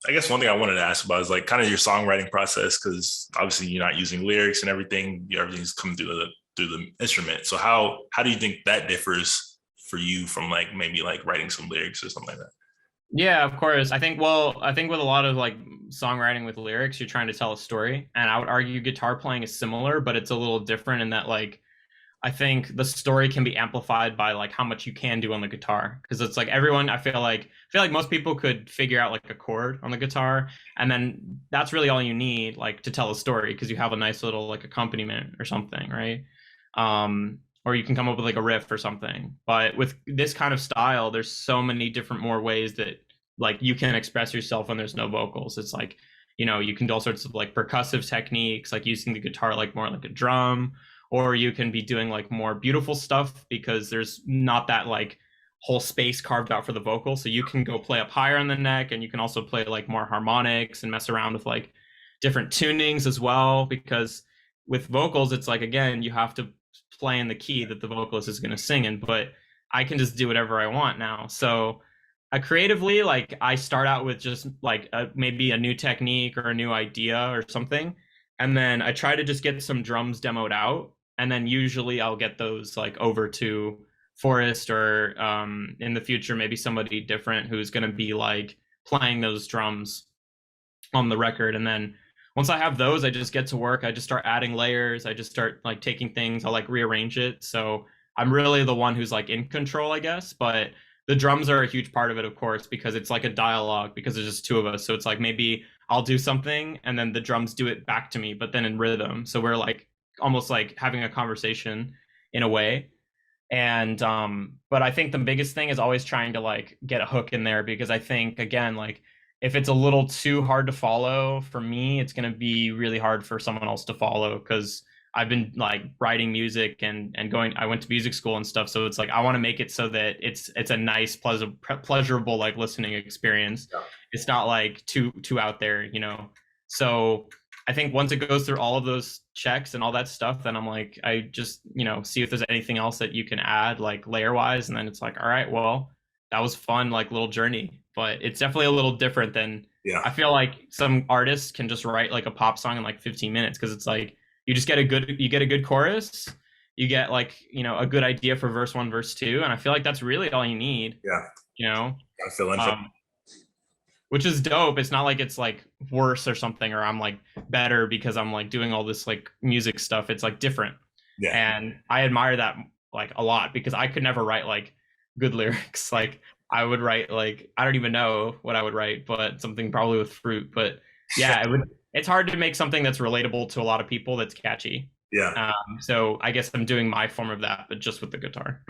I guess one thing I wanted to ask about is like kind of your songwriting process, because obviously you're not using lyrics and everything. Everything's coming through the instrument. So how do you think that differs for you from like maybe like writing some lyrics or something like that? Yeah, of course. I think with a lot of like songwriting with lyrics, you're trying to tell a story. And I would argue guitar playing is similar, but it's a little different in that like I think the story can be amplified by like how much you can do on the guitar. Because it's like everyone, I feel like most people could figure out like a chord on the guitar, and then that's really all you need like to tell a story because you have a nice little like accompaniment or something, right? Or you can come up with like a riff or something. But with this kind of style, there's so many different more ways that like you can express yourself when there's no vocals. It's like, you can do all sorts of like percussive techniques, like using the guitar like more like a drum, or you can be doing like more beautiful stuff because there's not that like whole space carved out for the vocal. So you can go play up higher on the neck, and you can also play like more harmonics and mess around with like different tunings as well. Because with vocals, it's like, again, you have to play in the key that the vocalist is going to sing in, but I can just do whatever I want now. So I creatively, like, I start out with just like maybe a new technique or a new idea or something. And then I try to just get some drums demoed out, and then usually I'll get those like over to Forrest, or in the future maybe somebody different who's going to be like playing those drums on the record. And then once I have those, I just get to work. I just start adding layers. I just start like taking things, I'll like rearrange it. So I'm really the one who's like in control, I guess. But the drums are a huge part of it, of course, because it's like a dialogue, because there's just two of us. So it's like maybe I'll do something and then the drums do it back to me, but then in rhythm. So we're like almost like having a conversation in a way. And but I think the biggest thing is always trying to like get a hook in there, because I think, again, like if it's a little too hard to follow for me, it's going to be really hard for someone else to follow, because I've been like writing music and going, I went to music school and stuff, so it's like I want to make it so that it's a nice pleasurable like listening experience. Yeah. It's not like too out there. So I think once it goes through all of those checks and all that stuff, then I'm like, I just, see if there's anything else that you can add, like layer wise. And then it's like, all right, well, that was fun, like little journey. But it's definitely a little different than, Yeah. I feel like some artists can just write like a pop song in like 15 minutes, because it's like you get a good chorus, you get like, a good idea for verse one, verse two. And I feel like that's really all you need, Yeah. you know? I feel in. Um, which is dope. It's not like it's like worse or something, or I'm like better because I'm like doing all this like music stuff. It's like different. Yeah. And I admire that like a lot, because I could never write like good lyrics. Like I would write like, I don't even know what I would write, but something probably with fruit. But yeah, it's hard to make something that's relatable to a lot of people that's catchy. Yeah. So I guess I'm doing my form of that, but just with the guitar.